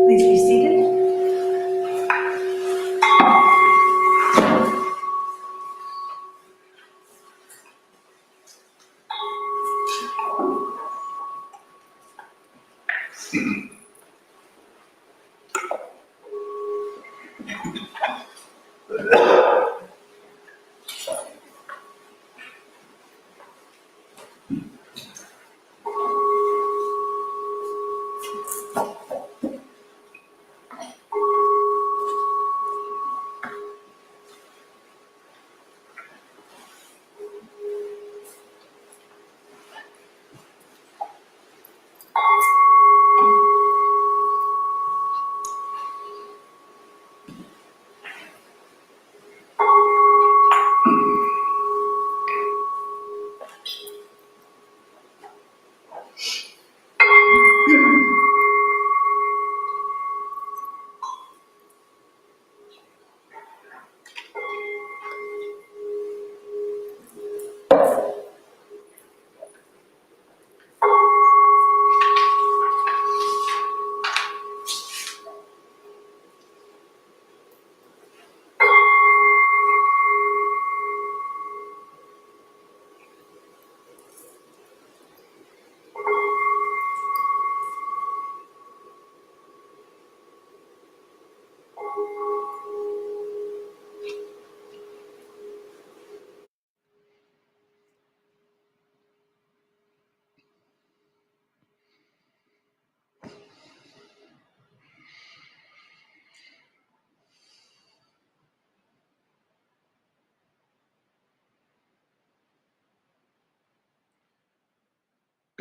Please be seated.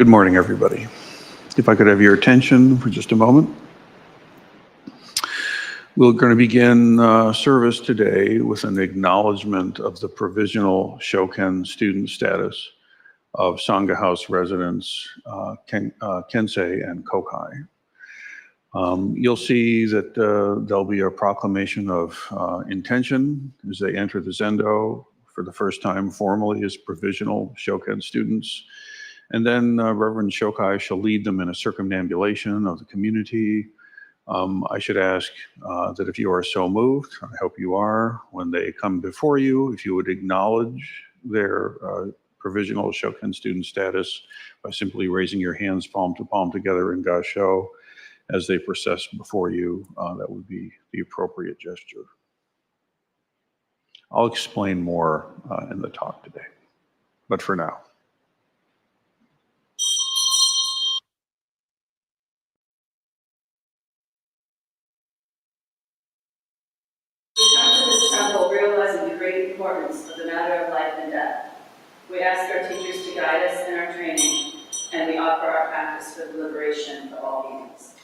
Good morning, everybody. If I could have your attention for just a moment. We're going to begin service today with an acknowledgement of the provisional Shoken student status of Sangha House residents Kensei and Kokai. You'll see that there'll be a proclamation of intention as they enter the Zendo for the first time formally as provisional Shoken students. And then Reverend Shokai shall lead them in a circumambulation of the community. I should ask that if you are so moved, I hope you are, when they come before you, if you would acknowledge their provisional Shoken student status by simply raising your hands palm to palm together in Gassho as they process before you, that would be the appropriate gesture. I'll explain more in the talk today, but for now. We come to this temple realizing the great importance of the matter of life and death. We ask our teachers to guide us in our training, and we offer our practice for the liberation of all beings.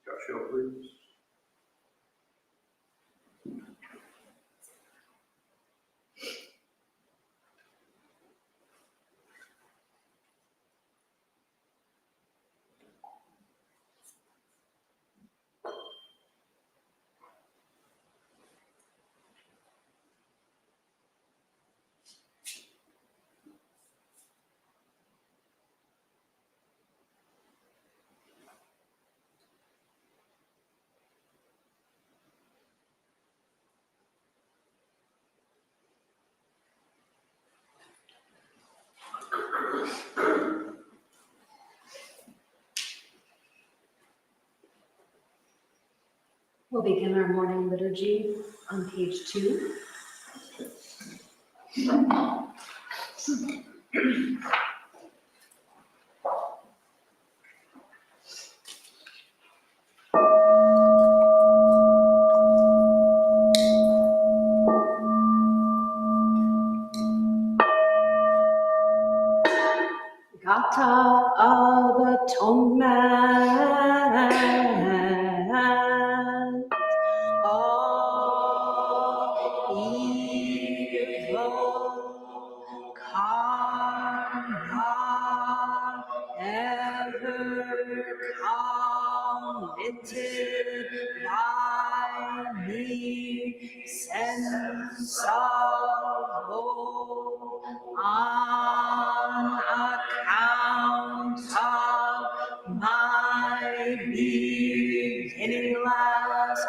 Gassho, please. We'll begin our morning liturgy on page 2. Gata of Atonement, all evil karma ever committed by me, sense of woe, on account of my beginningless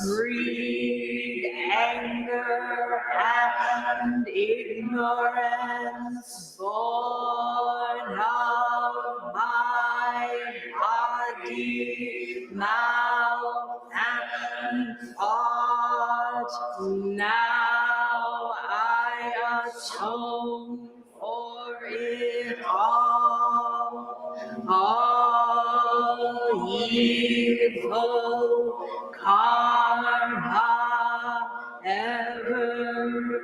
greed, anger, and ignorance, born of my body, mouth, and thought. Now I atone for it all evil karma ever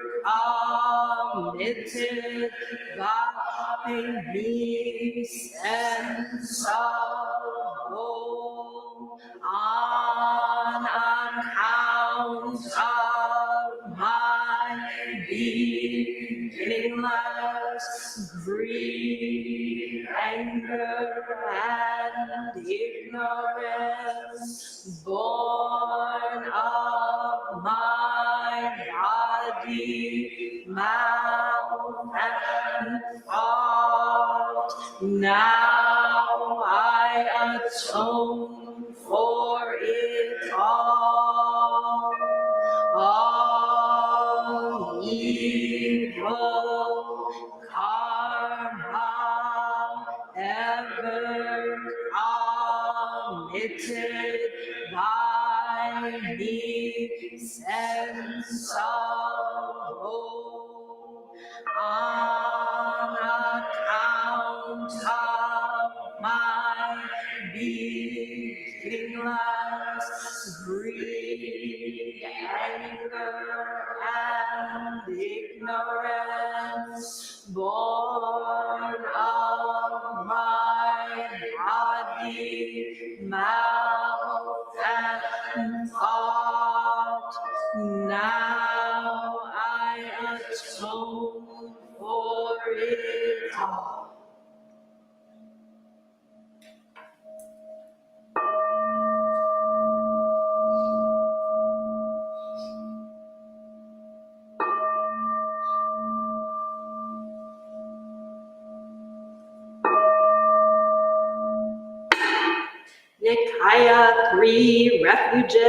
committed by me, sense of woe, on account of my beginningless greed, anger, and ignorance, born of my body, mouth, and thought. Now I atone for it all evil karma ever committed by me, sense of woe, on account of my beginningless greed, anger, and ignorance, born of my body, mouth, and thought. Now I atone for it all. Nikaya 3 Refuges.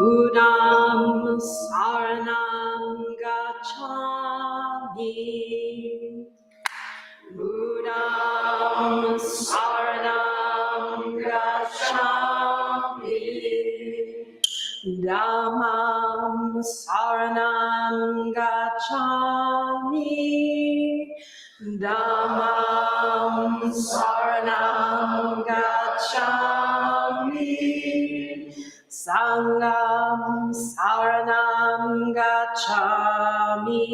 Buddham Saranam Gacchami. Buddham Saranam Gacchami. Dhammam Saranam Gacchami. Dhammam Saranam Gacchami. Sangham Saranam Gacchami.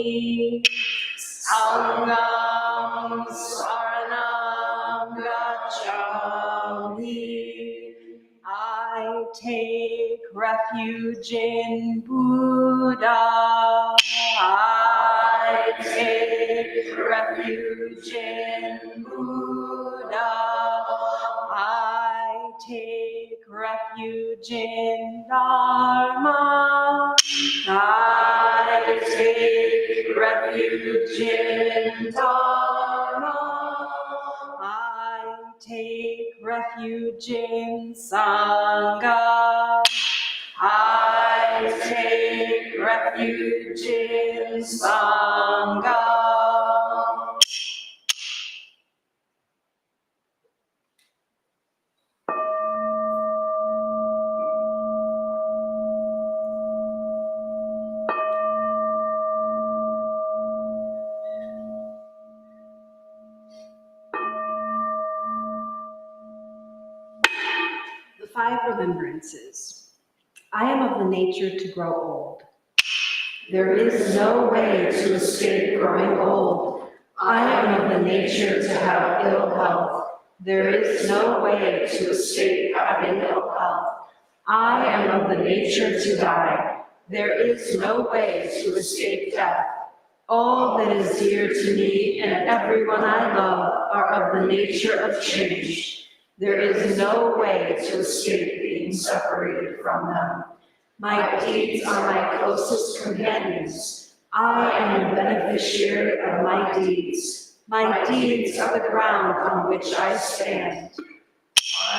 Sangham Saranam Gacchami. I take refuge in Buddha. I take refuge in Buddha. I take refuge in Dharma. I take refuge in Dharma. I take refuge in Sangha. I take refuge in Sangha. 5 remembrances. I am of the nature to grow old. There is no way to escape growing old. I am of the nature to have ill health. There is no way to escape having ill health. I am of the nature to die. There is no way to escape death. All that is dear to me and everyone I love are of the nature of change. There is no way to escape being separated from them. My deeds are my closest companions. I am the beneficiary of my deeds. My deeds are the ground on which I stand.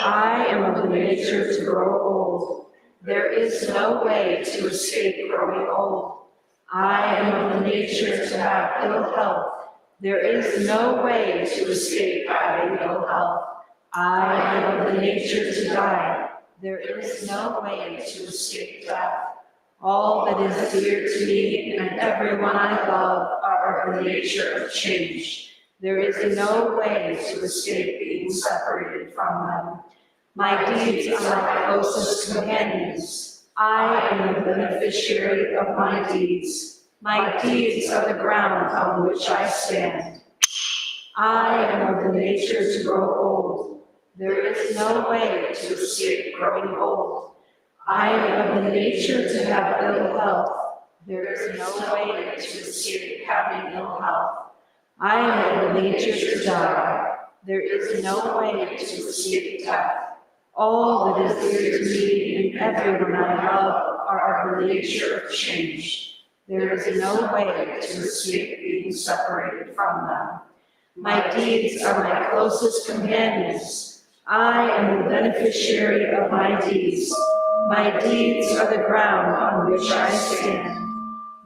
I am of the nature to grow old. There is no way to escape growing old. I am of the nature to have ill health. There is no way to escape having ill health. I am of the nature to die. There is no way to escape death. All that is dear to me and everyone I love are of the nature of change. There is no way to escape being separated from them. My deeds are my closest companions. I am the beneficiary of my deeds. My deeds are the ground on which I stand. I am of the nature to grow old. There is no way to escape growing old. I am of the nature to have ill health. There is no way to escape having ill health. I am of the nature to die. There is no way to escape death. All that is dear to me and everyone I love are of the nature of change. There is no way to escape being separated from them. My deeds are my closest companions. I am the beneficiary of my deeds. My deeds are the ground on which I stand.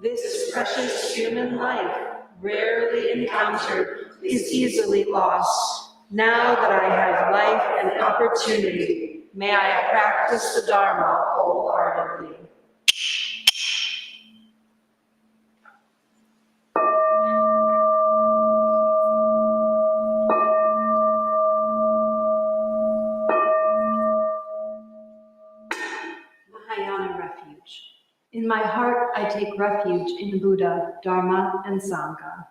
This precious human life, rarely encountered, is easily lost. Now that I have life and opportunity, may I practice the Dharma wholeheartedly. Mahayana Refuge. In my heart, I take refuge in Buddha, Dharma, and Sangha.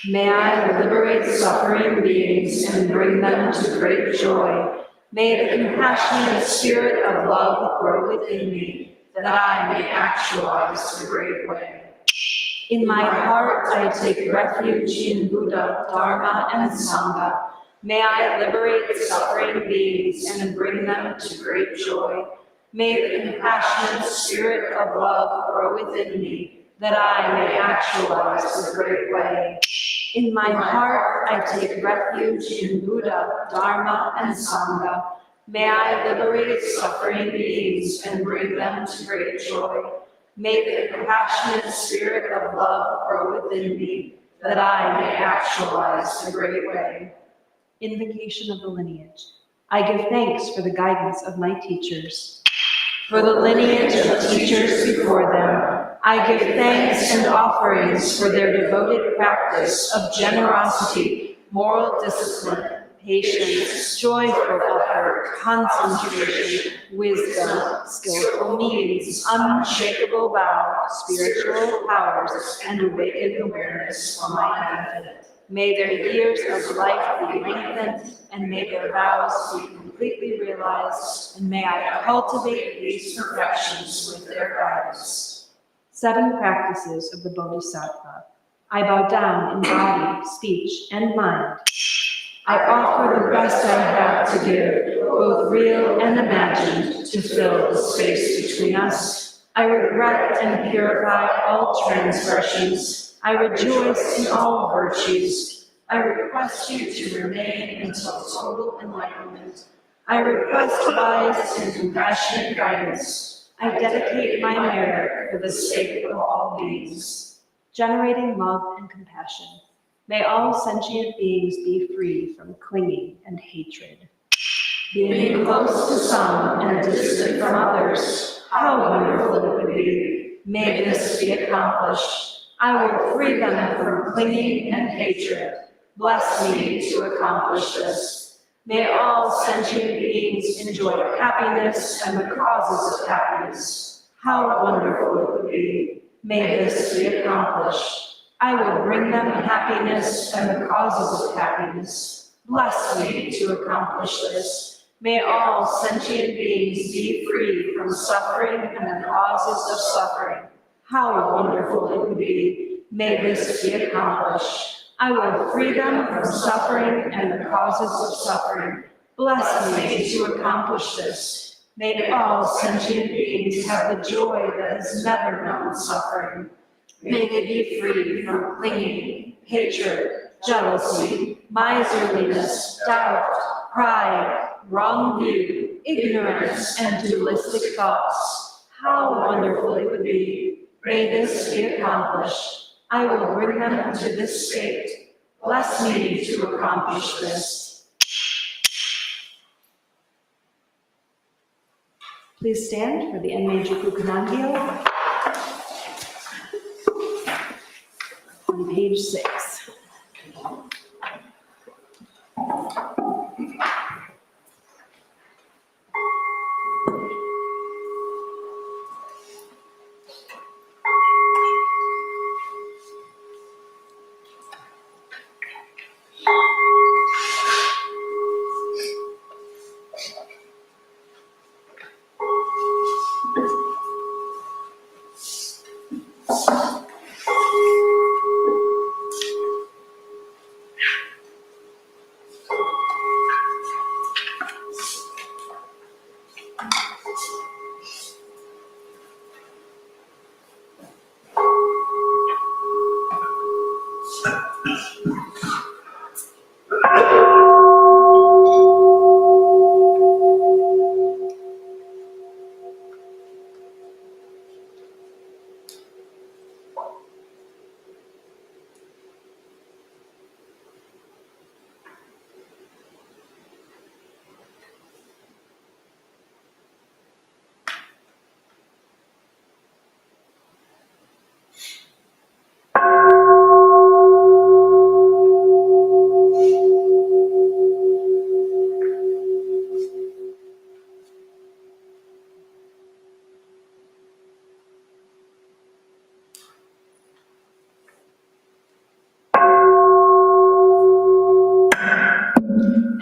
May I liberate suffering beings and bring them to great joy. May the compassionate spirit of love grow within me, that I may actualize the great way. In my heart, I take refuge in Buddha, Dharma, and Sangha. May I liberate suffering beings and bring them to great joy. May the compassionate spirit of love grow within me, that I may actualize the great way. In my heart, I take refuge in Buddha, Dharma, and Sangha. May I liberate suffering beings and bring them to great joy. May the compassionate spirit of love grow within me, that I may actualize the great way. Invocation of the lineage. I give thanks for the guidance of my teachers. For the lineage of teachers before them, I give thanks and offerings for their devoted practice of generosity, moral discipline, patience, joyful effort, concentration, wisdom, skillful means, unshakable vow, spiritual powers, and awakened awareness for my benefit. May their years of life be lengthened, and may their vows be completely realized, and may I cultivate these perfections with their guidance. 7 practices of the Bodhisattva. I bow down in body, speech, and mind. I offer the best I have to give, both real and imagined, to fill the space between us. I regret and purify all transgressions. I rejoice in all virtues. I request you to remain until total enlightenment. I request wise and compassionate guidance. I dedicate my merit for the sake of all beings. Generating love and compassion. May all sentient beings be free from clinging and hatred. Being close to some and distant from others, how wonderful it would be. May this be accomplished. I will free them from clinging and hatred. Bless me to accomplish this. May all sentient beings enjoy happiness and the causes of happiness. How wonderful it would be. May this be accomplished. I will bring them happiness and the causes of happiness. Bless me to accomplish this. May all sentient beings be free from suffering and the causes of suffering. How wonderful it would be. May this be accomplished. I will free them from suffering and the causes of suffering. Bless me to accomplish this. May all sentient beings have the joy that has never known suffering. May they be free from clinging, hatred, jealousy, miserliness, doubt, pride, wrong view, ignorance, and dualistic thoughts. How wonderful it would be. May this be accomplished. I will bring them to this state. Bless me to accomplish this. Please stand for the Enmejuku Kanangyo on page 6.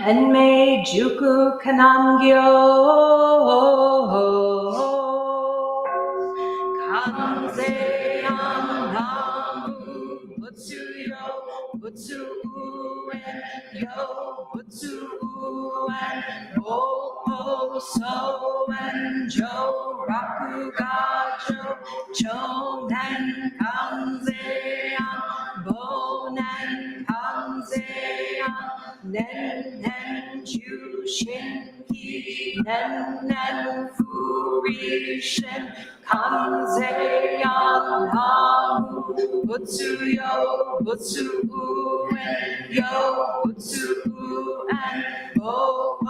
Enmejuku Kanangyo Kanzeyan Namu Butsu Yo Butsu Uen Yo Butsu Uen Opo So En Jo Raku Gajo Chonen Kanzeyan Bonen Kanzeyan Nen Nen Ju Shin Ki Nen Nen Furi Shin Kanzeyan Namu Butsu Yo Butsu Uen Yo Butsu Uen Bo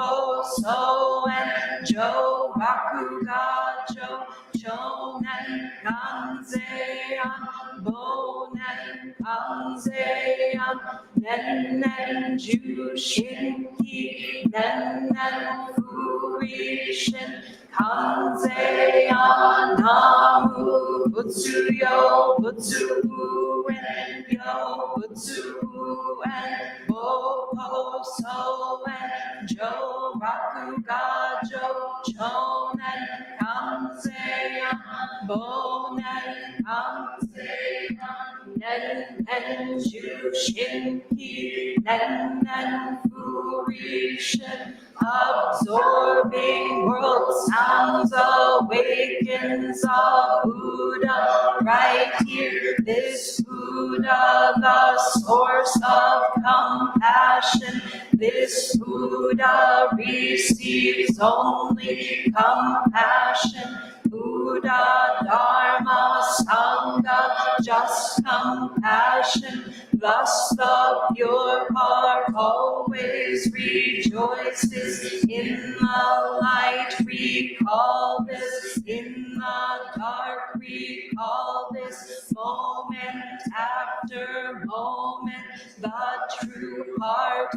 So En Jo Raku Gajo Chonen Kanzeyan Bonen Kanzeyan Nen Nen Ju Shin Ki Nen Nen Furi Shin Kanzeyan Namu Butsu Yo Butsu Uen Yo Butsu Uen Bo So En Jo Raku Gajo Chonen Kanzeyan Bonen Kanzeyan Nen Nen Ju Shin Ki Nen Nen Furi Shin Absorbing world sounds awakens a Buddha right here. This Buddha, the source of compassion. This Buddha receives only compassion. Buddha, Dharma, Sangha, just compassion. Thus the pure heart always rejoices in the light. Recall this in the dark. Recall this moment after moment. The true true heart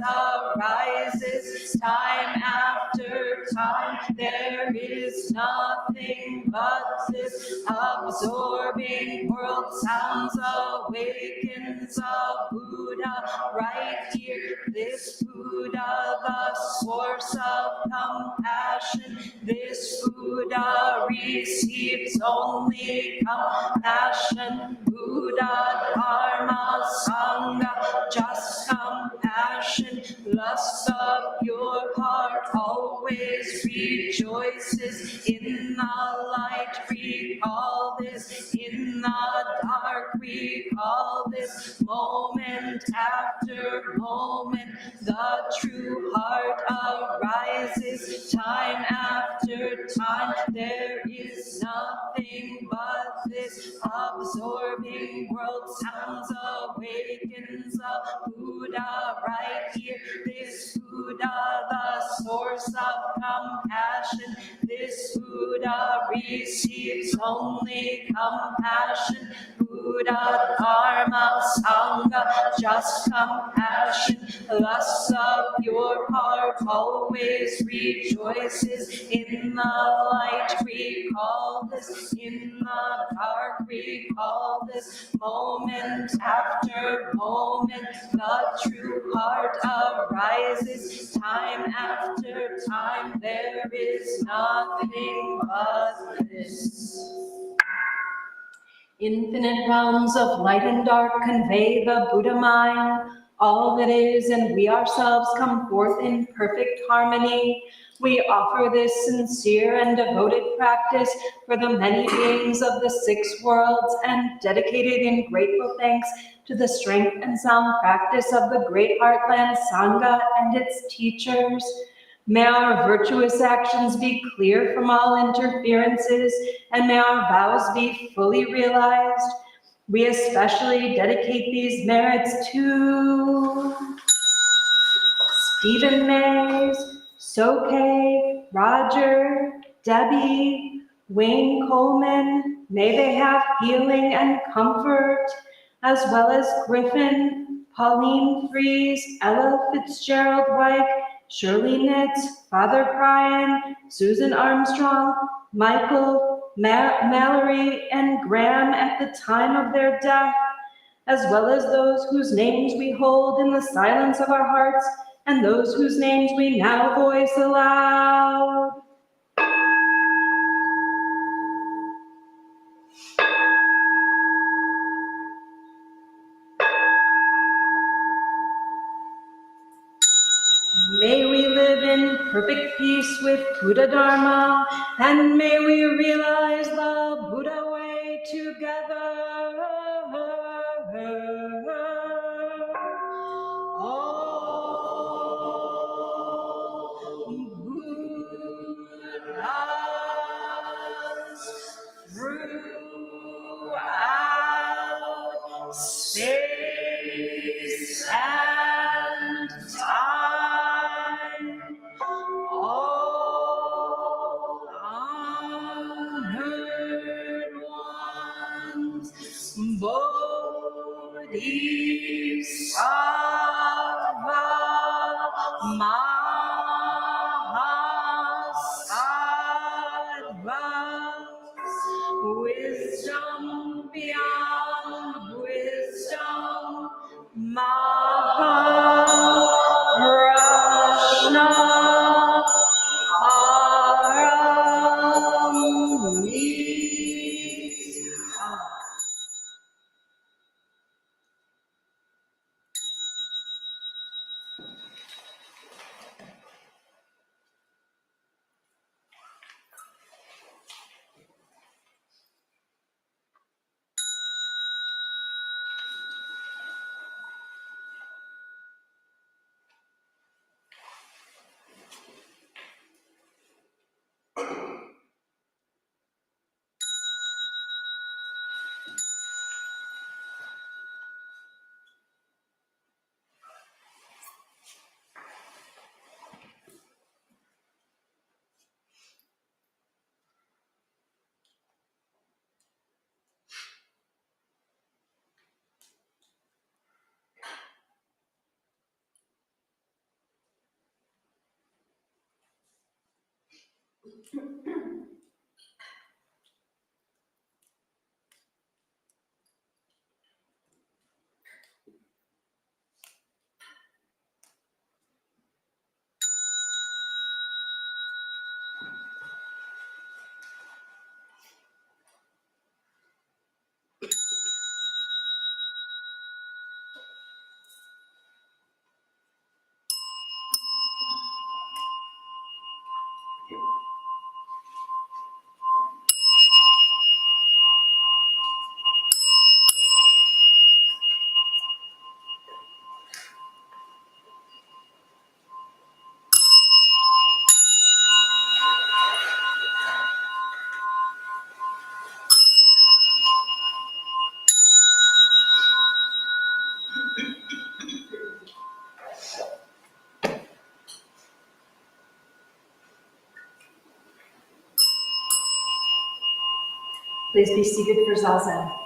arises time after time. There is nothing but this absorbing world. Sounds awakens a Buddha right here. This Buddha, the source of compassion. This Buddha receives only compassion. Buddha, Dharma, Sangha, just compassion. Lust of your heart always rejoices in the light. Recall this in the dark. Recall this moment after moment. The true heart arises time after time. There is nothing but this absorbing world. Sounds awakens a Buddha right here. This Buddha, the source of compassion. This Buddha receives only compassion. Buddha, Dharma, Sangha, just compassion. Lust of your heart always rejoices in the light. Recall this in the dark. Recall this moment after moment. The true heart arises time after time. There is nothing but this. Infinite realms of light and dark convey the Buddha mind. All that is and we ourselves come forth in perfect harmony. We offer this sincere and devoted practice for the many beings of the 6 worlds and dedicated in grateful thanks to the strength and sound practice of the Great Heartland Sangha and its teachers. May our virtuous actions be clear from all interferences, and may our vows be fully realized. We especially dedicate these merits to Stephen Mays, Soke, Roger, Debbie, Wayne Coleman. May they have healing and comfort, as well as Griffin, Pauline Fries, Ella Fitzgerald White, Shirley Nitz, Father Brian, Susan Armstrong, Michael, Mallory, and Graham at the time of their death, as well as those whose names we hold in the silence of our hearts and those whose names we now voice aloud. May we live in perfect peace with Buddha Dharma, and may we realize the Buddha way together. All Buddhas throughout space and time, all unheard ones, Bodhisattva, Mahasattvas, wisdom beyond wisdom, Mahaprajna Paramita. Please be seated for Zazen.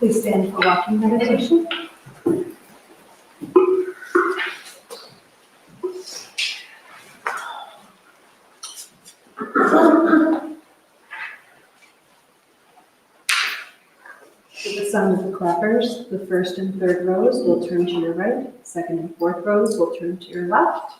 Please stand for walking meditation. With the sound of the clappers, the first and third rows will turn to your right, second and fourth rows will turn to your left.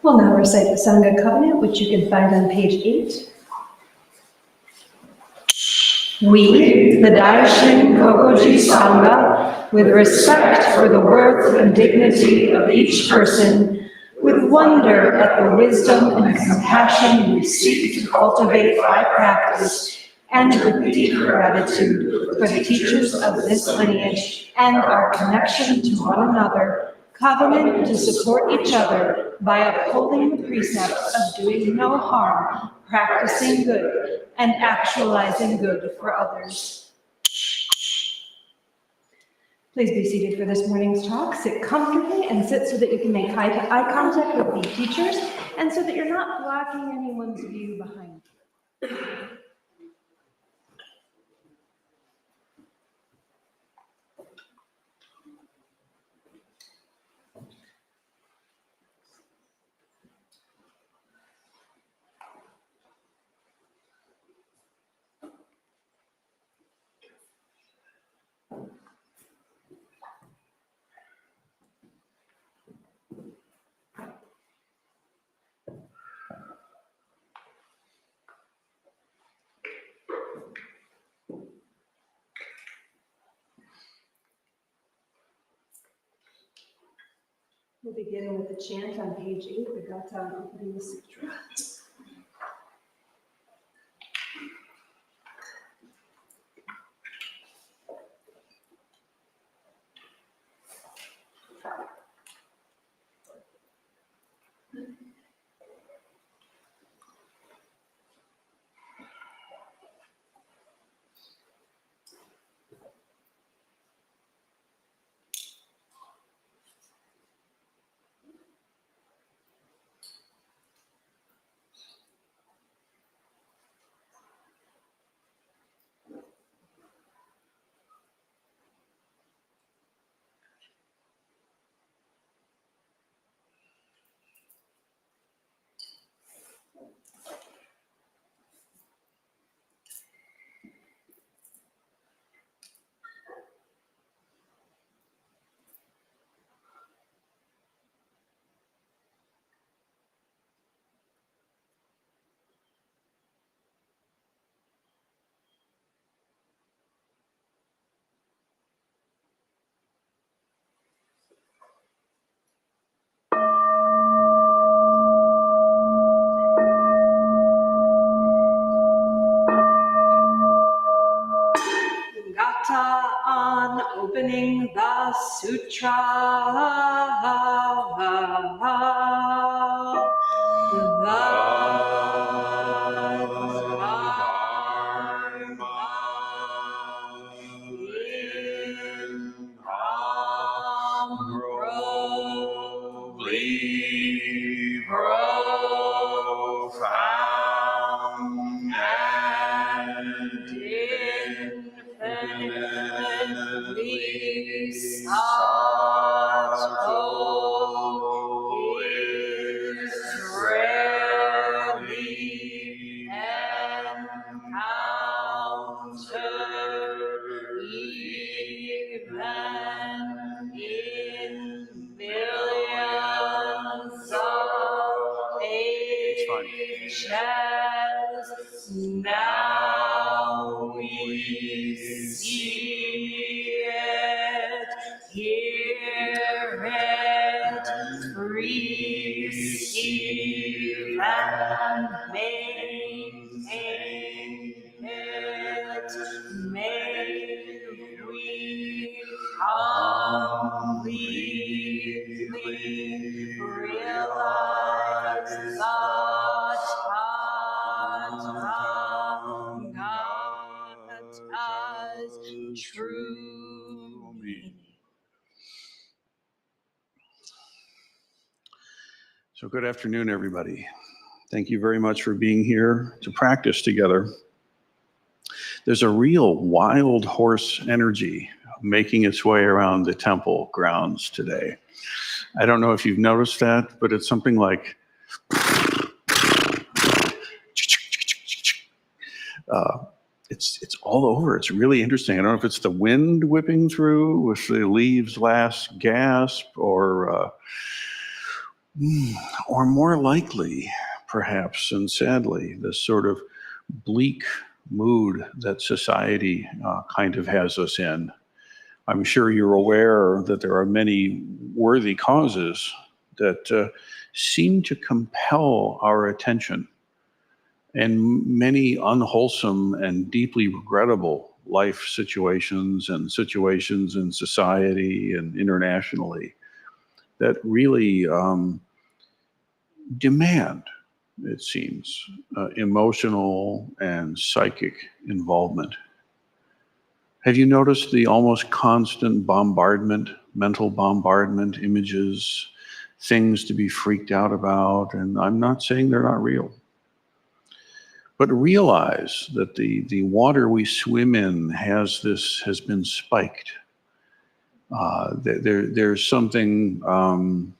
We'll now recite the Sangha Covenant, which you can find on page 8. We, the Daishin Kokoji Sangha, with respect for the worth and dignity of each person, with wonder at the wisdom and compassion we seek to cultivate by practice, and with deep gratitude for the teachers of this lineage and our connection to one another, covenant to support each other by upholding the precepts of doing no harm, practicing good, and actualizing good for others. Please be seated for this morning's talk. Sit comfortably and sit so that you can make eye contact with the teachers and so that you're not blocking anyone's view behind you. We'll begin with a chant on page 8, the Gata opening the sutra. Gata on opening the sutra. Profound and infinitely subtle is rarely encountered, has true meaning. So good afternoon, everybody. Thank you very much for being here to practice together. There's a real wild horse energy making its way around the temple grounds today. I don't know if you've noticed that, but it's something like it's all over. It's really interesting. I don't know if it's the wind whipping through with the leaves' last gasp, or more likely, perhaps, and sadly, this sort of bleak mood that society kind of has us in. I'm sure you're aware that there are many worthy causes that seem to compel our attention, and many unwholesome and deeply regrettable life situations and situations in society and internationally that really demand, it seems, emotional and psychic involvement. Have you noticed the almost constant bombardment, mental bombardment, images, things to be freaked out about? And I'm not saying they're not real. But realize that the water we swim in has been spiked. There's something,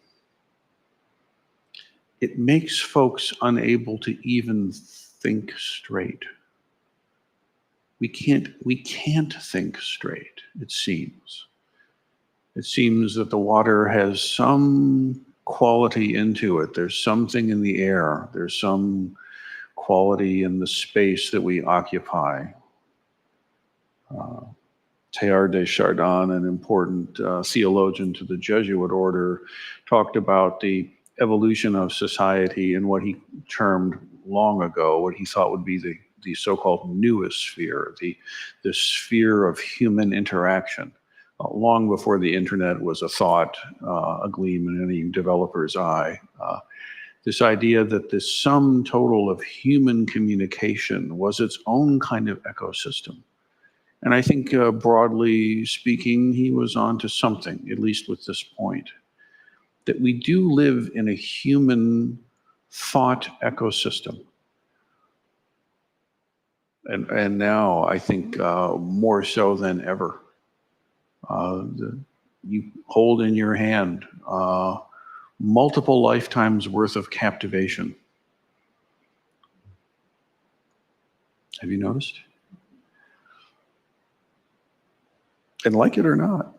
it makes folks unable to even think straight. We can't think straight, it seems. It seems that the water has some quality into it. There's something in the air. There's some quality in the space that we occupy. Teilhard de Chardin, an important theologian to the Jesuit order, talked about the evolution of society in what he termed long ago, what he thought would be the so-called noosphere, the sphere of human interaction, long before the internet was a thought, a gleam in any developer's eye. This idea that the sum total of human communication was its own kind of ecosystem. And I think, broadly speaking, he was onto something, at least with this point, that we do live in a human thought ecosystem. And now, I think, more so than ever, you hold in your hand multiple lifetimes worth of captivation. Have you noticed? And like it or not,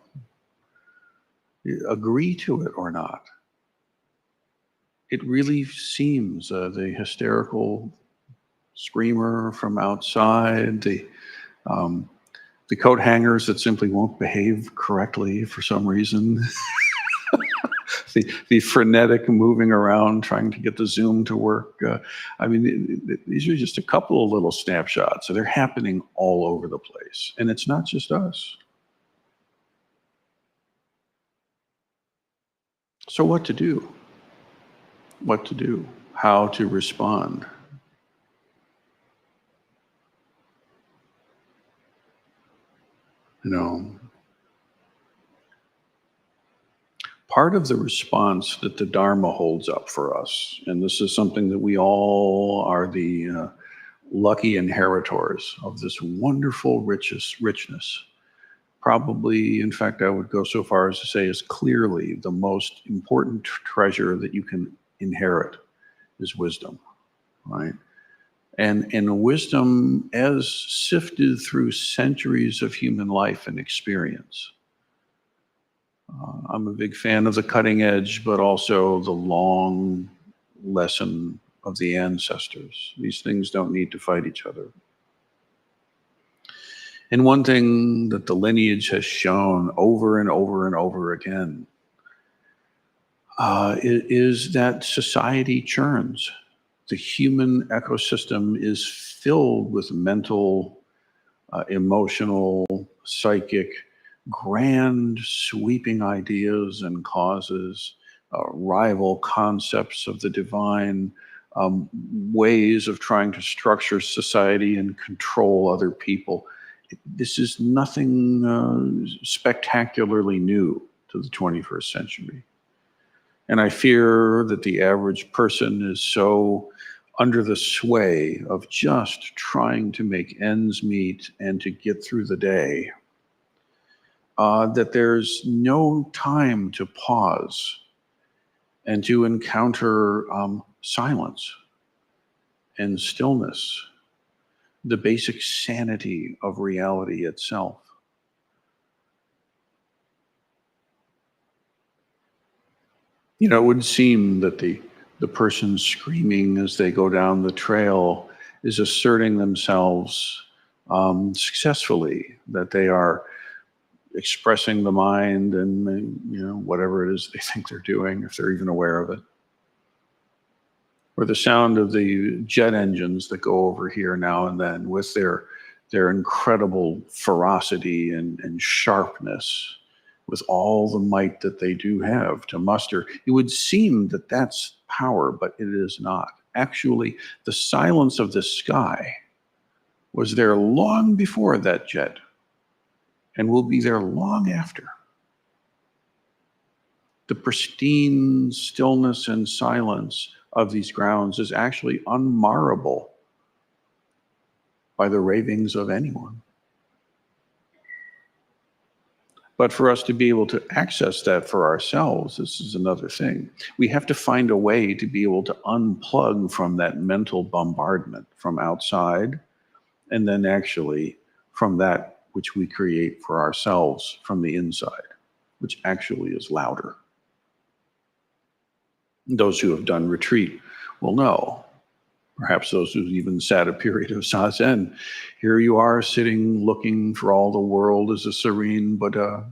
agree to it or not, it really seems the hysterical screamer from outside, the coat hangers that simply won't behave correctly for some reason, the frenetic moving around trying to get the Zoom to work. These are just a couple of little snapshots. So they're happening all over the place. And it's not just us. So what to do? What to do? How to respond? Part of the response that the Dharma holds up for us, and this is something that we all are the lucky inheritors of, this wonderful richness. Probably, in fact, I would go so far as to say is clearly the most important treasure that you can inherit is wisdom, right? And wisdom as sifted through centuries of human life and experience. I'm a big fan of the cutting edge, but also the long lesson of the ancestors. These things don't need to fight each other. And one thing that the lineage has shown over and over and over again is that society churns. The human ecosystem is filled with mental, emotional, psychic, grand, sweeping ideas and causes, rival concepts of the divine, ways of trying to structure society and control other people. This is nothing spectacularly new to the 21st century. And I fear that the average person is so under the sway of just trying to make ends meet and to get through the day, that there's no time to pause and to encounter silence and stillness, the basic sanity of reality itself. You know, it would seem that the person screaming as they go down the trail is asserting themselves successfully, that they are expressing the mind and, you know, whatever it is they think they're doing, if they're even aware of it. Or the sound of the jet engines that go over here now and then with their incredible ferocity and sharpness, with all the might that they do have to muster. It would seem that that's power, but it is not. Actually, the silence of the sky was there long before that jet and will be there long after. The pristine stillness and silence of these grounds is actually unmarrable by the ravings of anyone. But for us to be able to access that for ourselves, this is another thing. We have to find a way to be able to unplug from that mental bombardment from outside, and then actually from that which we create for ourselves from the inside, which actually is louder. Those who have done retreat will know. Perhaps those who've even sat a period of Zazen. Here you are sitting, looking for all the world as a serene Buddha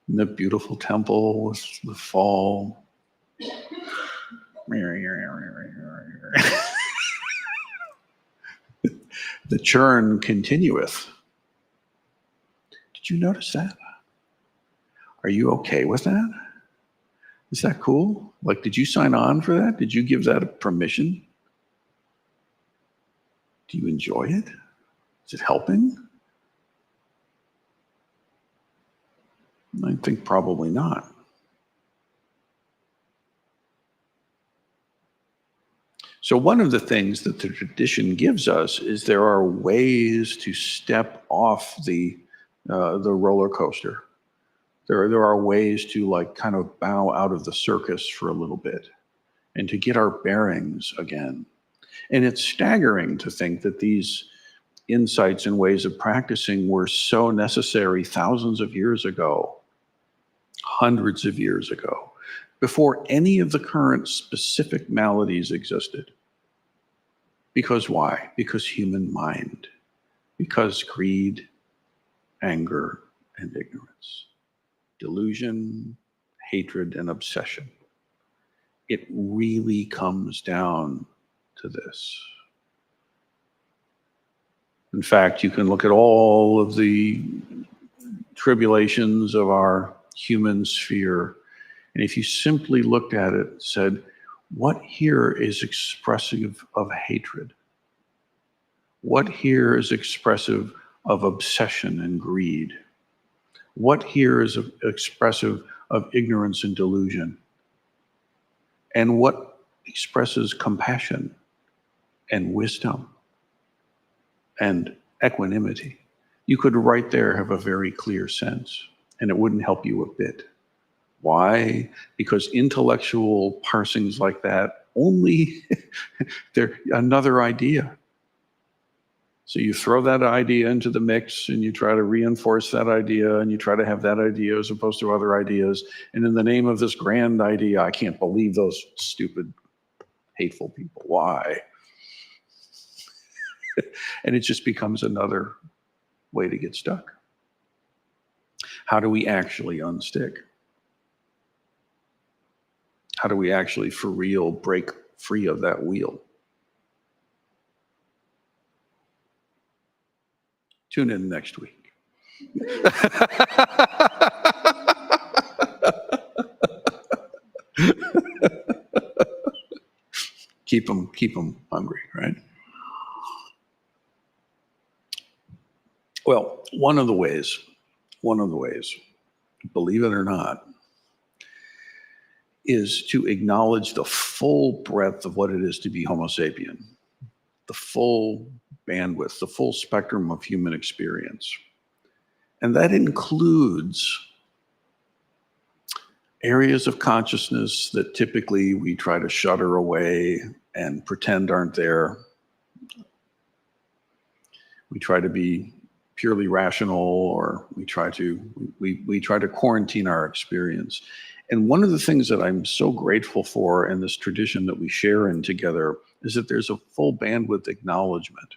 in the beautiful temple with the fall. The churn continueth. Did you notice that? Are you okay with that? Is that cool? Like, did you sign on for that? Did you give that a permission? Do you enjoy it? Is it helping? I think probably not. So one of the things that the tradition gives us is there are ways to step off the roller coaster. There are ways to like kind of bow out of the circus for a little bit and to get our bearings again. And it's staggering to think that these insights and ways of practicing were so necessary thousands of years ago, hundreds of years ago, before any of the current specific maladies existed. Because why? Because human mind, because greed, anger, and ignorance, delusion, hatred, and obsession. It really comes down to this. In fact, you can look at all of the tribulations of our human sphere, and if you simply looked at it and said, what here is expressive of hatred? What here is expressive of obsession and greed? What here is expressive of ignorance and delusion? And what expresses compassion and wisdom and equanimity? You could right there have a very clear sense, and it wouldn't help you a bit. Why? Because intellectual parsings like that only, they're another idea. So you throw that idea into the mix and you try to reinforce that idea and you try to have that idea as opposed to other ideas. And in the name of this grand idea, I can't believe those stupid, hateful people. Why? And it just becomes another way to get stuck. How do we actually unstick? How do we actually, for real, break free of that wheel? Tune in next week. Keep them hungry, right? Well, one of the ways, believe it or not, is to acknowledge the full breadth of what it is to be Homo sapien, the full bandwidth, the full spectrum of human experience. And that includes areas of consciousness that typically we try to shudder away and pretend aren't there. We try to be purely rational, or we try to quarantine our experience. And one of the things that I'm so grateful for in this tradition that we share in together is that there's a full bandwidth acknowledgement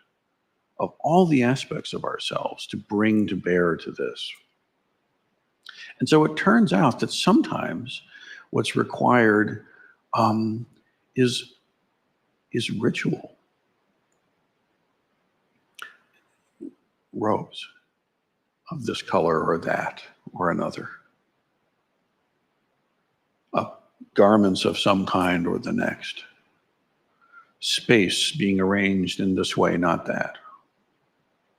of all the aspects of ourselves to bring to bear to this. And so it turns out that sometimes what's required is ritual. Robes of this color or that or another. Garments of some kind or the next. Space being arranged in this way, not that.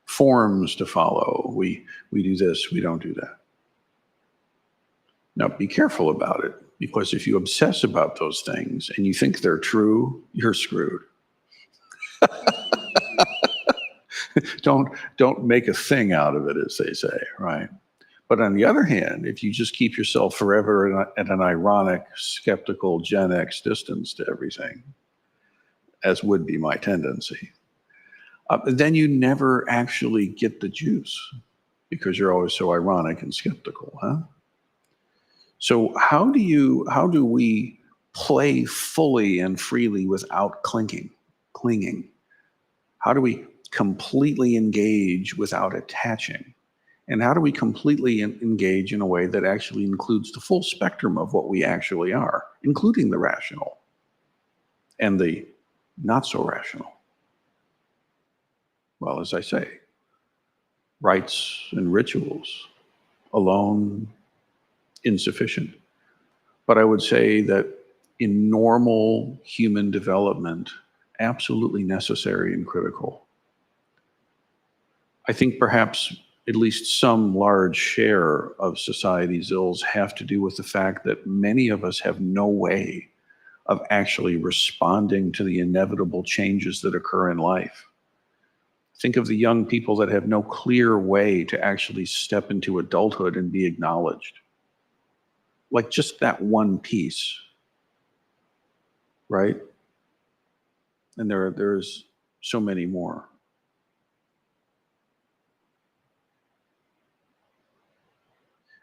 Forms to follow. We do this, we don't do that. Now, be careful about it, because if you obsess about those things and you think they're true, you're screwed. Don't make a thing out of it, as they say, right? But on the other hand, if you just keep yourself forever at an ironic, skeptical Gen X distance to everything, as would be my tendency, then you never actually get the juice, because you're always so ironic and skeptical, huh? So how do we play fully and freely without clinging? How do we completely engage without attaching? And how do we completely engage in a way that actually includes the full spectrum of what we actually are, including the rational and the not so rational? Well, as I say, rites and rituals alone insufficient. But I would say that in normal human development, absolutely necessary and critical. I think perhaps at least some large share of society's ills have to do with the fact that many of us have no way of actually responding to the inevitable changes that occur in life. Think of the young people that have no clear way to actually step into adulthood and be acknowledged. Like just that one piece, right? And there's so many more.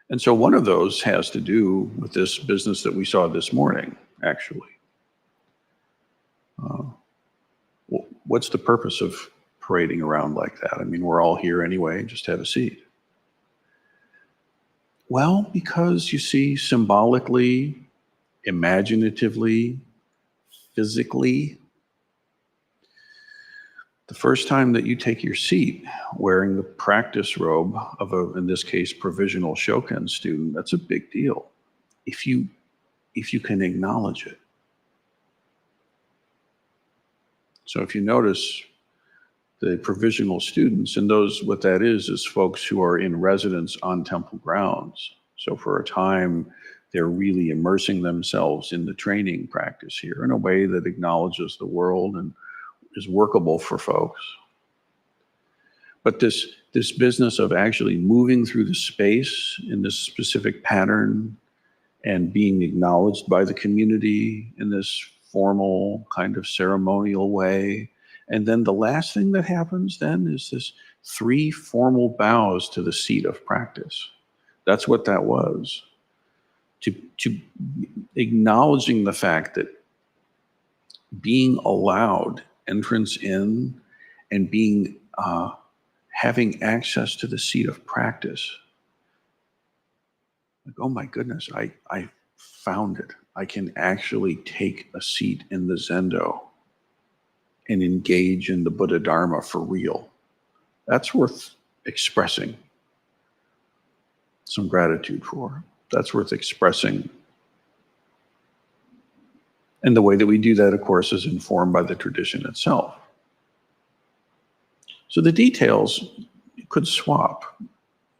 And so one of those has to do with this business that we saw this morning, actually. What's the purpose of parading around like that? I mean, we're all here anyway, just have a seat. Well, because you see, symbolically, imaginatively, physically, the first time that you take your seat wearing the practice robe of in this case, provisional Shoken student, that's a big deal. If you can acknowledge it. So if you notice the provisional students, and what that is folks who are in residence on temple grounds. So for a time, they're really immersing themselves in the training practice here in a way that acknowledges the world and is workable for folks. But this business of actually moving through the space in this specific pattern and being acknowledged by the community in this formal kind of ceremonial way. And then the last thing that happens then is this 3 formal bows to the seat of practice. That's what that was. To acknowledging the fact that being allowed entrance in and being having access to the seat of practice. Like, oh my goodness, I found it. I can actually take a seat in the Zendo and engage in the Buddha Dharma for real. That's worth expressing some gratitude for. That's worth expressing. And the way that we do that, of course, is informed by the tradition itself. So the details it could swap.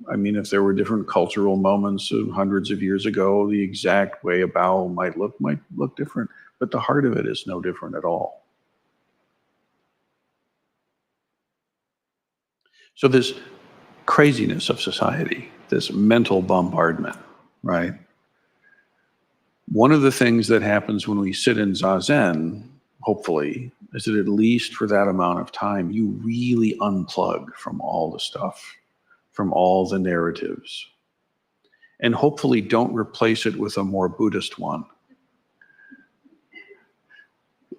I mean, if there were different cultural moments of hundreds of years ago, the exact way a bow might look different, but the heart of it is no different at all. So this craziness of society, this mental bombardment, right? One of the things that happens when we sit in Zazen, hopefully, is that at least for that amount of time, you really unplug from all the stuff, from all the narratives. And hopefully don't replace it with a more Buddhist one.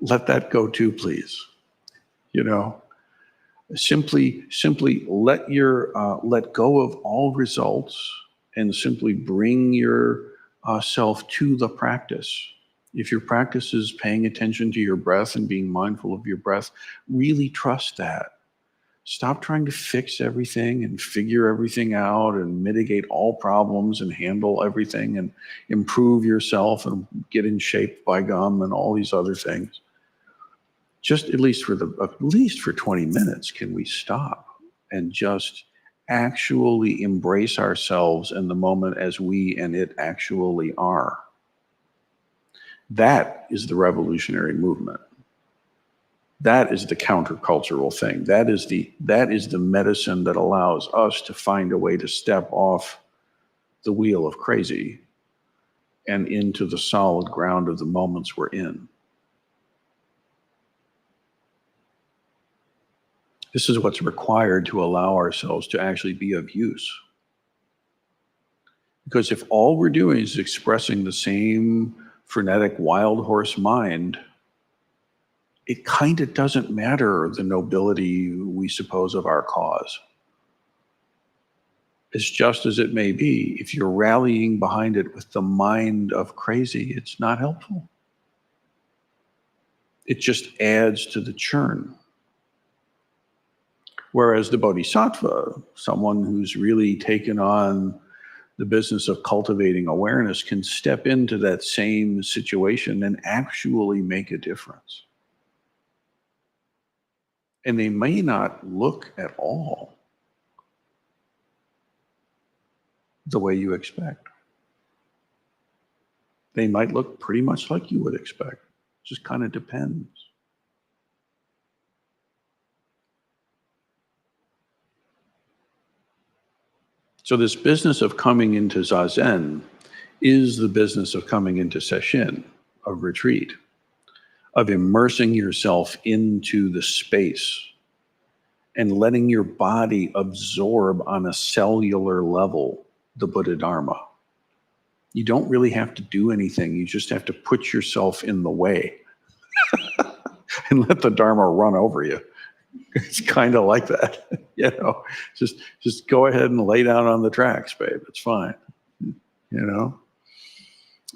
Let that go too, please. You know, simply let go of all results and simply bring your self to the practice. If your practice is paying attention to your breath and being mindful of your breath, really trust that. Stop trying to fix everything and figure everything out and mitigate all problems and handle everything and improve yourself and get in shape by gum and all these other things. Just at least for 20 minutes, can we stop and just actually embrace ourselves in the moment as we and it actually are? That is the revolutionary movement. That is the countercultural thing. That is the medicine that allows us to find a way to step off the wheel of crazy and into the solid ground of the moments we're in. This is what's required to allow ourselves to actually be of use. Because if all we're doing is expressing the same frenetic wild horse mind, it kind of doesn't matter the nobility we suppose of our cause. As just as it may be, if you're rallying behind it with the mind of crazy, it's not helpful. It just adds to the churn. Whereas the bodhisattva, someone who's really taken on the business of cultivating awareness, can step into that same situation and actually make a difference. And they may not look at all the way you expect. They might look pretty much like you would expect. It just kind of depends. So this business of coming into Zazen is the business of coming into Sesshin, of retreat, of immersing yourself into the space and letting your body absorb on a cellular level the Buddha Dharma. You don't really have to do anything. You just have to put yourself in the way and let the Dharma run over you. It's kind of like that, you know. Just go ahead and lay down on the tracks, babe. It's fine, you know.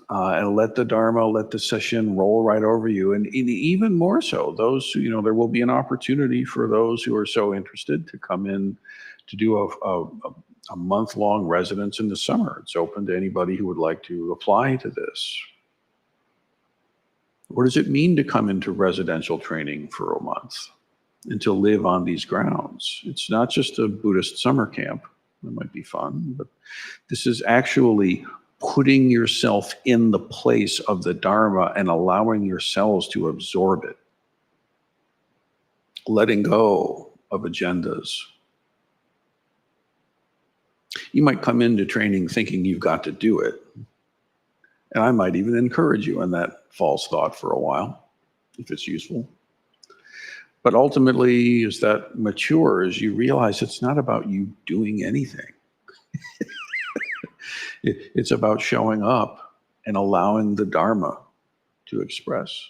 And let the Dharma, let the Sesshin roll right over you. And even more so, those, you know, there will be an opportunity for those who are so interested to come in to do a month-long residence in the summer. It's open to anybody who would like to apply to this. What does it mean to come into residential training for a month and to live on these grounds? It's not just a Buddhist summer camp. That might be fun, but this is actually putting yourself in the place of the Dharma and allowing yourselves to absorb it. Letting go of agendas. You might come into training thinking you've got to do it. And I might even encourage you in that false thought for a while, if it's useful. But ultimately, as that matures, you realize it's not about you doing anything. It's about showing up and allowing the Dharma to express.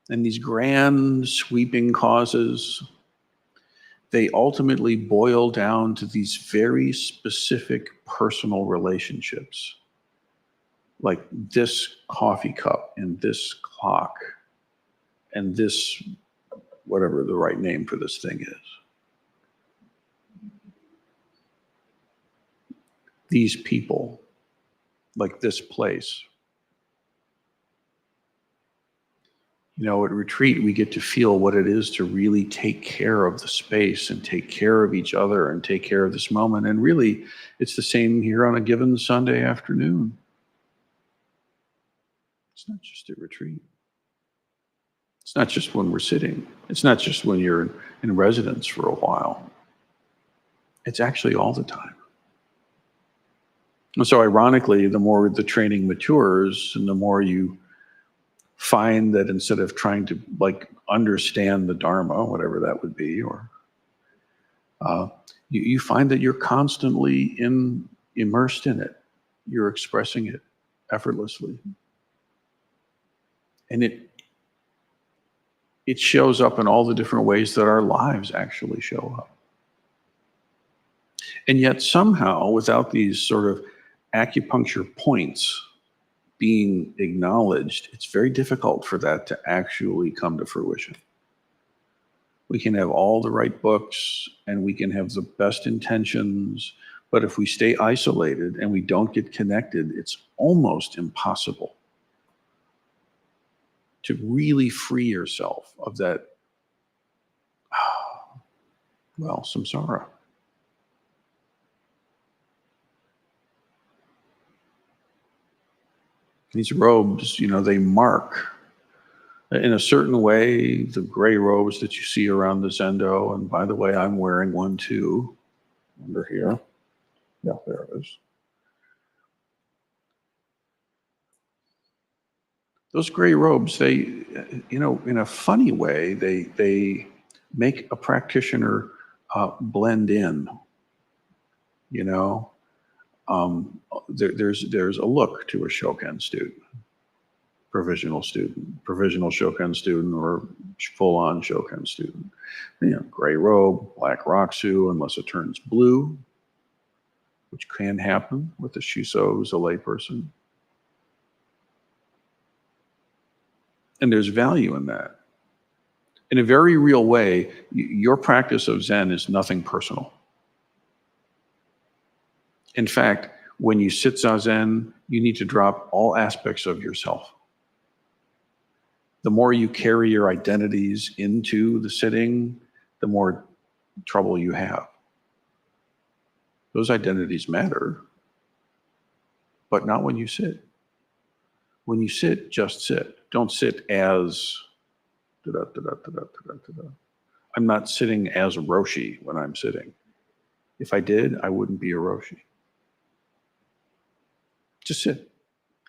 And these grand sweeping causes, they ultimately boil down to these very specific personal relationships, like this coffee cup and this clock and this, whatever the right name for this thing is. These people, like this place. You know, at retreat, we get to feel what it is to really take care of the space and take care of each other and take care of this moment. And really, it's the same here on a given Sunday afternoon. It's not just at retreat. It's not just when we're sitting. It's not just when you're in residence for a while. It's actually all the time. And so ironically, the more the training matures and the more you find that instead of trying to understand the Dharma, whatever that would be, or you find that you're constantly immersed in it. You're expressing it effortlessly. And it shows up in all the different ways that our lives actually show up. And yet somehow, without these sort of acupuncture points being acknowledged, it's very difficult for that to actually come to fruition. We can have all the right books and we can have the best intentions, but if we stay isolated and we don't get connected, it's almost impossible to really free yourself of that, samsara. These robes, they mark in a certain way the gray robes that you see around the zendo. And by the way, I'm wearing one too, under here. Yeah, there it is. Those gray robes, they, in a funny way, they make a practitioner blend in. There's a look to a Shoken student, provisional Shoken student, or full-on Shoken student. Gray robe, black rakusu, unless it turns blue, which can happen with a Shuso who's a layperson. And there's value in that. In a very real way, your practice of Zen is nothing personal. In fact, when you sit Zazen, you need to drop all aspects of yourself. The more you carry your identities into the sitting, the more trouble you have. Those identities matter, but not when you sit. When you sit, just sit. Don't sit as I'm not sitting as a Roshi when I'm sitting. If I did, I wouldn't be a Roshi. Just sit.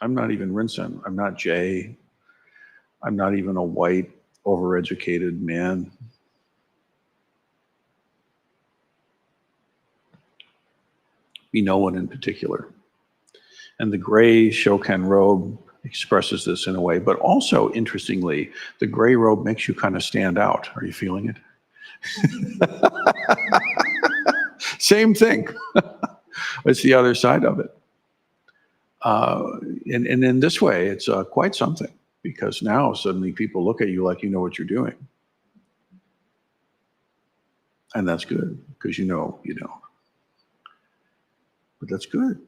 I'm not even Rinsen. I'm not Jay. I'm not even a white, overeducated man. Be no one in particular. And the gray Shoken robe expresses this in a way, but also, interestingly, the gray robe makes you kind of stand out. Are you feeling it? Same thing. It's the other side of it. And in this way, it's quite something, because now suddenly people look at you like you know what you're doing. And that's good, because you know. But that's good.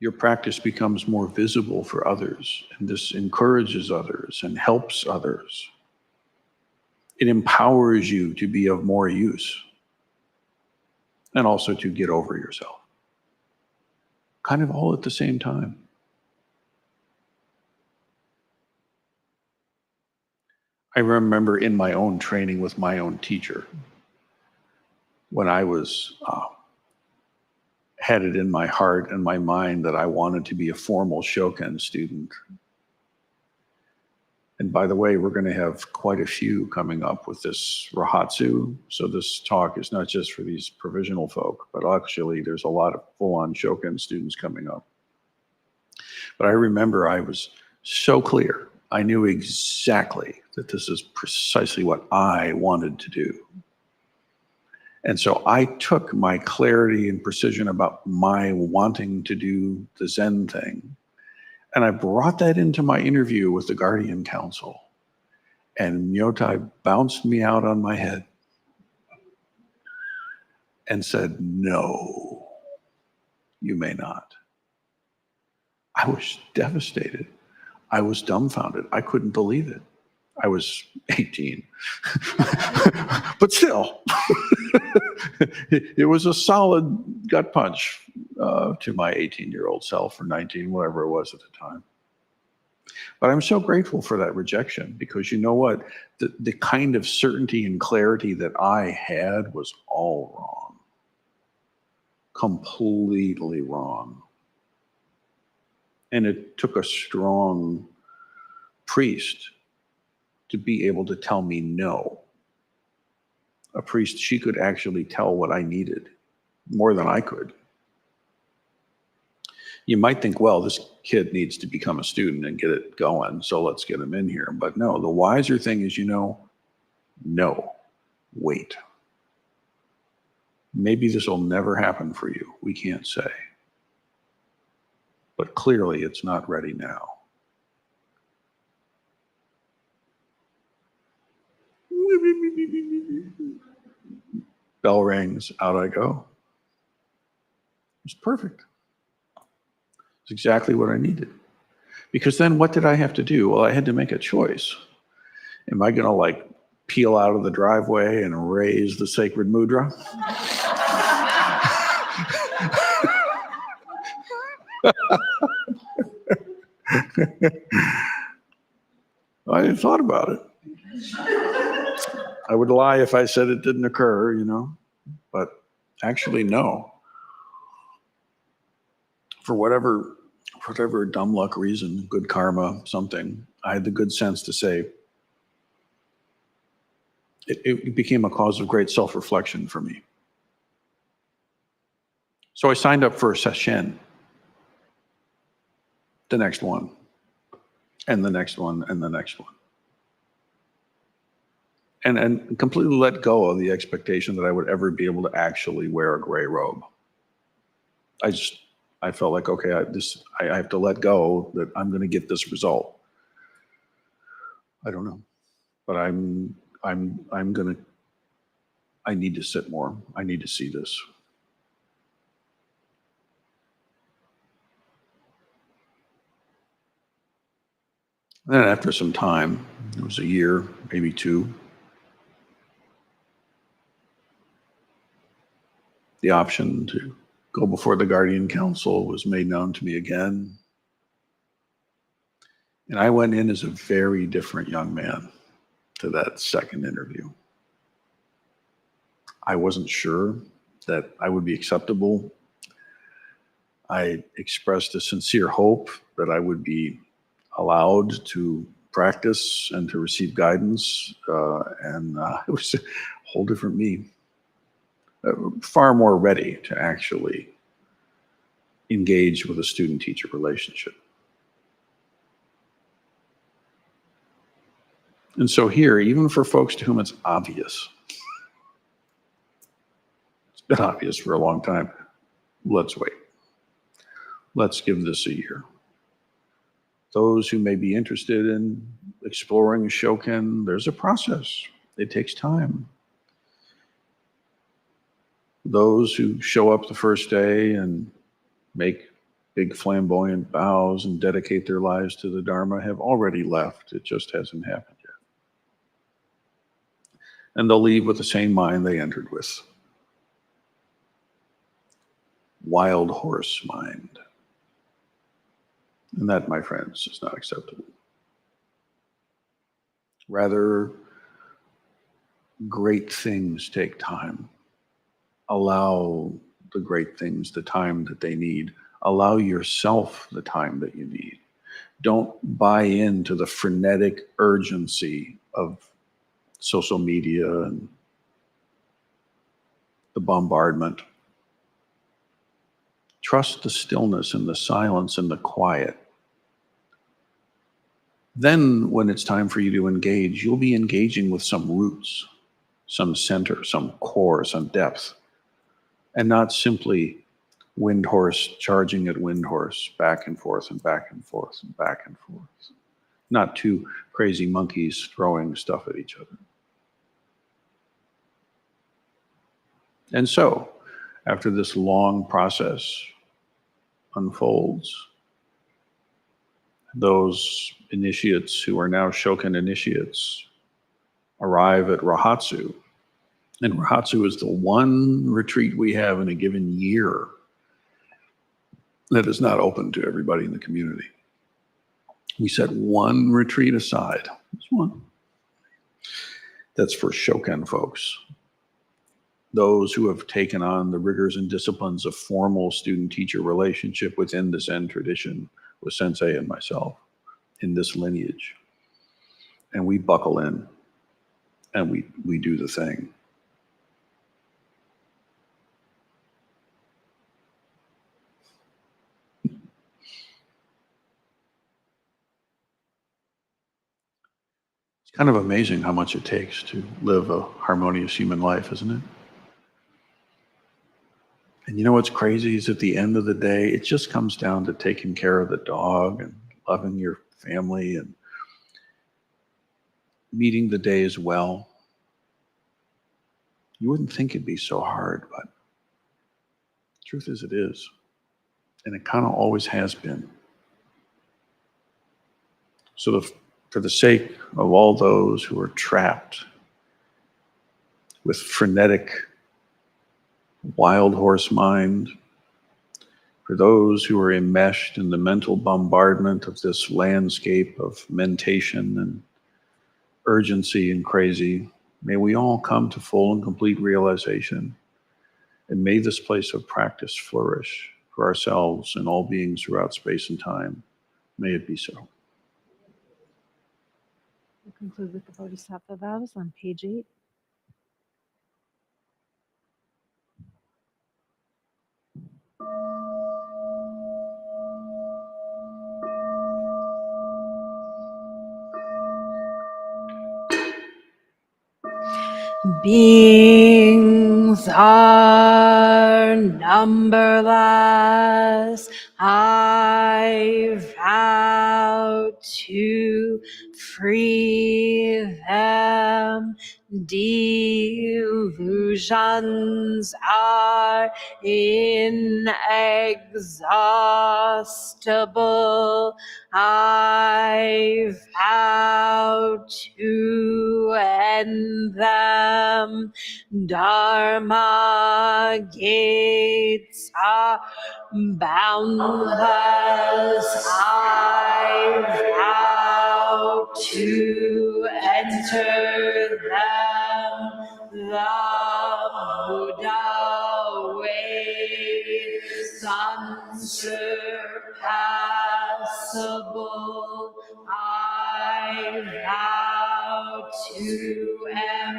Your practice becomes more visible for others, and this encourages others and helps others. It empowers you to be of more use, and also to get over yourself. Kind of all at the same time. I remember in my own training with my own teacher, when I was had it in my heart and my mind that I wanted to be a formal Shoken student. And by the way, we're going to have quite a few coming up with this Rahatsu. So this talk is not just for these provisional folk, but actually there's a lot of full-on Shoken students coming up. But I remember I was so clear. I knew exactly that this is precisely what I wanted to do. And so I took my clarity and precision about my wanting to do the Zen thing, and I brought that into my interview with the Guardian Council. And Myotai bounced me out on my head and said, "No, you may not." I was devastated. I was dumbfounded. I couldn't believe it. I was 18. But still, it was a solid gut punch to my 18-year-old self, or 19, whatever it was at the time. But I'm so grateful for that rejection, because you know what? The kind of certainty and clarity that I had was all wrong. Completely wrong. And it took a strong priest to be able to tell me no. A priest, she could actually tell what I needed more than I could. You might think, well, this kid needs to become a student and get it going, so let's get him in here. But no, the wiser thing is, no, wait. Maybe this will never happen for you. We can't say. But clearly it's not ready now. Bell rings, out I go. It's perfect. It's exactly what I needed. Because then what did I have to do? Well, I had to make a choice. Am I going to peel out of the driveway and raise the sacred mudra? I hadn't thought about it. I would lie if I said it didn't occur, but actually, no. For whatever dumb luck reason, good karma, something, I had the good sense to say, it became a cause of great self-reflection for me. So I signed up for a session, the next one, and the next one, and the next one. And completely let go of the expectation that I would ever be able to actually wear a gray robe. I felt like, okay, I have to let go that I'm going to get this result. I don't know, but I need to sit more. I need to see this. And then after some time, it was a year, maybe two, the option to go before the guardian council was made known to me again. And I went in as a very different young man to that second interview. I wasn't sure that I would be acceptable. I expressed a sincere hope that I would be allowed to practice and to receive guidance. It was a whole different me. Far more ready to actually engage with a student-teacher relationship. And so here, even for folks to whom it's obvious, it's been obvious for a long time, let's wait. Let's give this a year. Those who may be interested in exploring Shoken, there's a process. It takes time. Those who show up the first day and make big flamboyant vows and dedicate their lives to the Dharma have already left. It just hasn't happened yet. And they'll leave with the same mind they entered with. Wild horse mind. And that, my friends, is not acceptable. Rather, great things take time. Allow the great things the time that they need. Allow yourself the time that you need. Don't buy into the frenetic urgency of social media and the bombardment. Trust the stillness and the silence and the quiet. Then when it's time for you to engage, you'll be engaging with some roots, some center, some core, some depth, and not simply wind horse charging at wind horse, back and forth and back and forth and back and forth. Not two crazy monkeys throwing stuff at each other. And so, after this long process unfolds, those initiates who are now Shoken initiates arrive at Rahatsu. And Rahatsu is the one retreat we have in a given year that is not open to everybody in the community. We set one retreat aside, just one, that's for Shoken folks. Those who have taken on the rigors and disciplines of formal student-teacher relationship within the Zen tradition with Sensei and myself in this lineage. And we buckle in and we do the thing. It's kind of amazing how much it takes to live a harmonious human life, isn't it? And you know what's crazy is at the end of the day, it just comes down to taking care of the dog and loving your family and meeting the day as well. You wouldn't think it'd be so hard, but the truth is it is. And it kind of always has been. So for the sake of all those who are trapped with frenetic, wild horse mind, for those who are enmeshed in the mental bombardment of this landscape of mentation and urgency and crazy, may we all come to full and complete realization, and may this place of practice flourish for ourselves and all beings throughout space and time. May it be so. We'll conclude with the Bodhisattva vows on page 8. Beings are numberless. I vow to free them. Delusions are inexhaustible. I vow to end them. Dharma gates are boundless. I vow to enter them. The Buddha way is unsurpassable. I vow to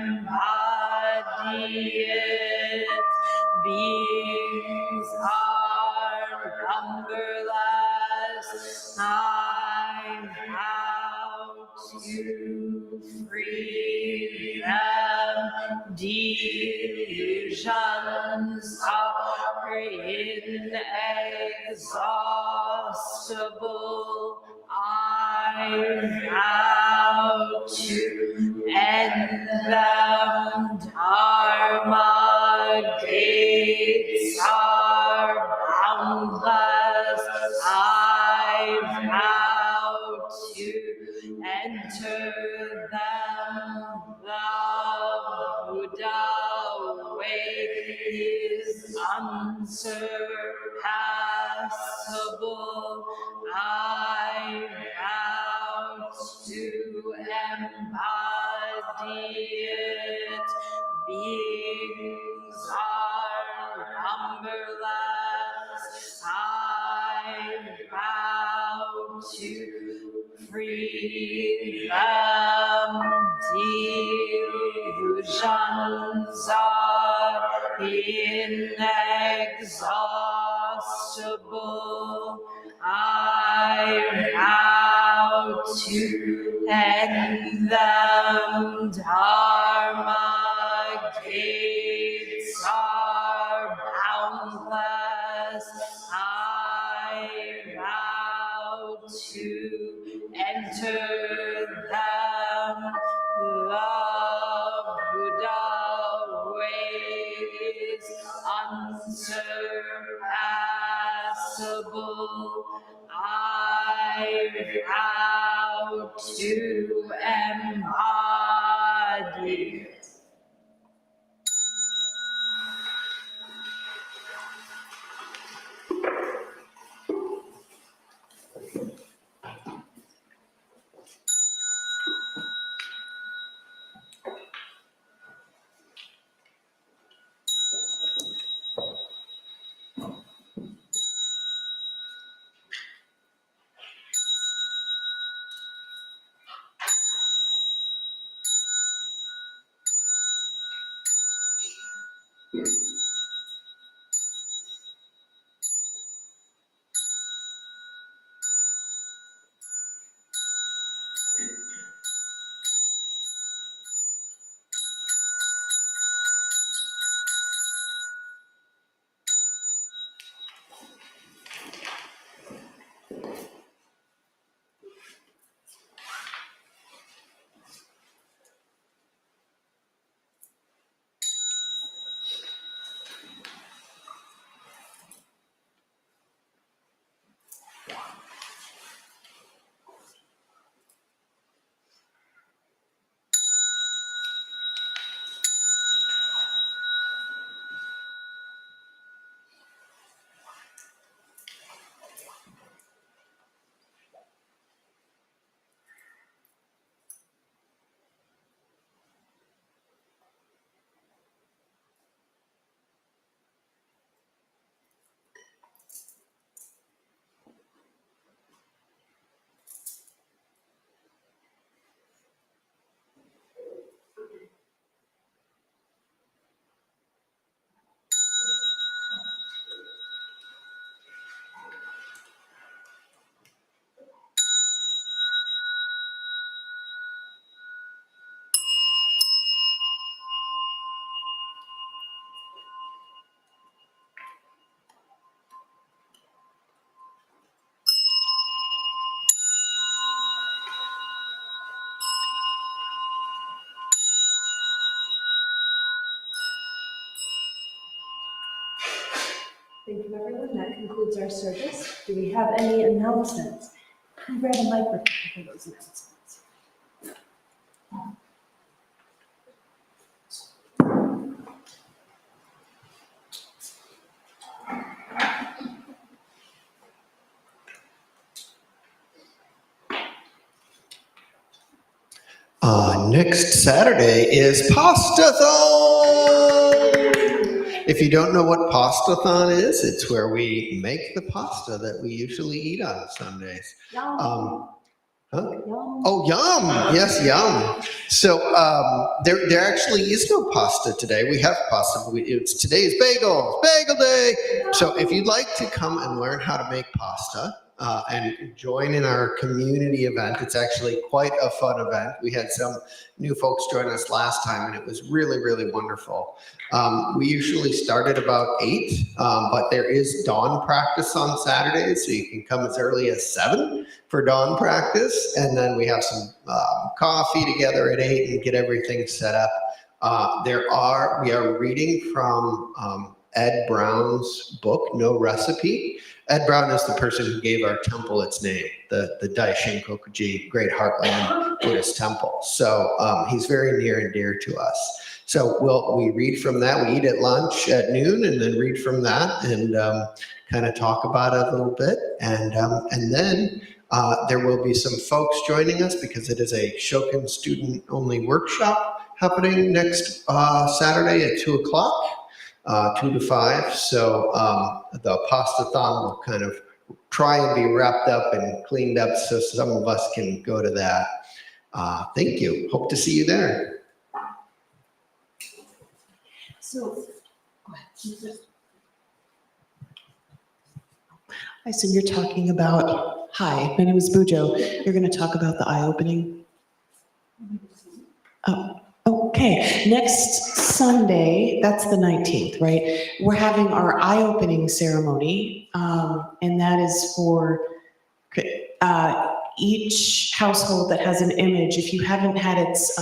embody it. Beings are numberless. I vow to free them. Delusions are inexhaustible. I vow to end them. Dharma gates are boundless. I vow to enter them. The Buddha way is unsurpassable. I vow to embody it. Beings are numberless. I vow to free them. Delusions are inexhaustible. I vow to end them. Dharma gates are boundless. I vow to enter them. The Buddha way is unsurpassable. I out to embody. Thank you, everyone. That concludes our service. Do we have any announcements? Can I grab a microphone for those announcements? Next Saturday is Pastathon! If you don't know what Pastathon is, it's where we make the pasta that we usually eat on Sundays. Yum. Huh? Yum. Oh, yum! Yes, yum. So there actually is no pasta today. We have pasta. Today's bagels, bagel day. So if you'd like to come and learn how to make pasta and join in our community event, it's actually quite a fun event. We had some new folks join us last time, and it was really, really wonderful. We usually start at about 8, but there is dawn practice on Saturdays, so you can come as early as 7 for dawn practice, and then we have some coffee together at 8 and get everything set up. We are reading from Ed Brown's book, No Recipe. Ed Brown is the person who gave our temple its name, the Daishin Kokuji Great Heartland Buddhist Temple. So he's very near and dear to us. So we read from that. We eat at lunch at noon and then read from that and kind of talk about it a little bit. And then there will be some folks joining us because it is a Shokin student-only workshop happening next Saturday at 2 o'clock. 2 to 5. So the Pastathon will kind of try and be wrapped up and cleaned up so some of us can go to that. Thank you. Hope to see you there. So, go ahead. Hi, so you're talking about, hi, my name is Bujo. You're going to talk about the eye-opening? Oh, okay. Next Sunday, that's the 19th, right? We're having our eye-opening ceremony, and that is for each household that has an image. If you haven't had its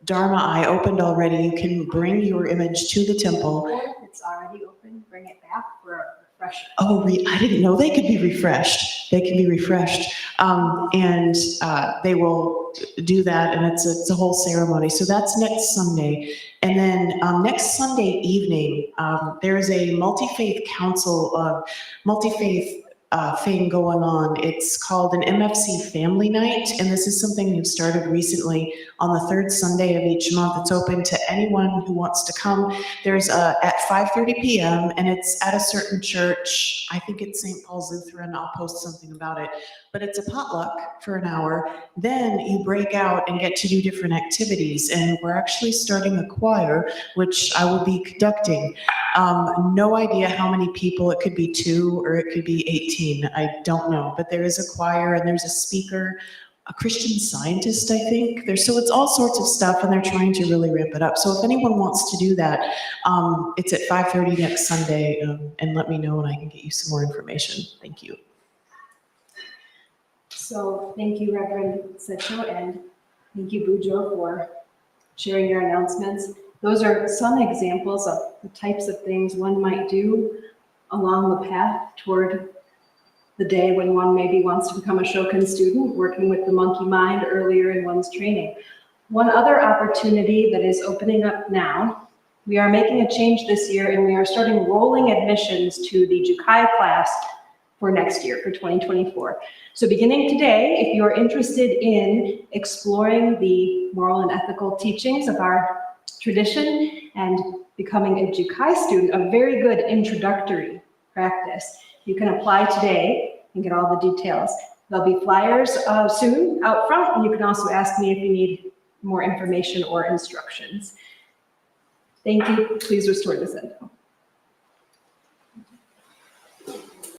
Dharma eye opened already, you can bring your image to the temple. Or if it's already open, open, bring it back for a refresher. Oh, I didn't know they could be refreshed. They can be refreshed. And they will do that, and it's a whole ceremony. So that's next Sunday. And then next Sunday evening, there is a multi-faith council, multi-faith thing going on. It's called an MFC Family Night, and this is something we've started recently on the third Sunday of each month. It's open to anyone who wants to come. There's at 5:30 p.m. and it's at a certain church. I think it's St. Paul's Lutheran. I'll post something about it. But it's a potluck for an hour. Then you break out and get to do different activities. And we're actually starting a choir, which I will be conducting. No idea how many people. It could be 2 or it could be 18. I don't know. But there is a choir and there's a speaker, a Christian Scientist, I think. So it's all sorts of stuff, and they're trying to really ramp it up. So if anyone wants to do that, it's at 5:30 next Sunday, and let me know and I can get you some more information. Thank you. So thank you, Reverend Secho, and thank you, Bujo, for sharing your announcements. Those are some examples of the types of things one might do along the path toward the day when one maybe wants to become a Shokan student, working with the monkey mind earlier in one's training. One other opportunity that is opening up now, we are making a change this year, and we are starting rolling admissions to the Jukai class for next year, for 2024. So beginning today, if you're interested in exploring the moral and ethical teachings of our tradition and becoming a Jukai student, a very good introductory practice, you can apply today and get all the details. There'll be flyers soon out front, and you can also ask me if you need more information or instructions. Thank you. Please restore the sendo.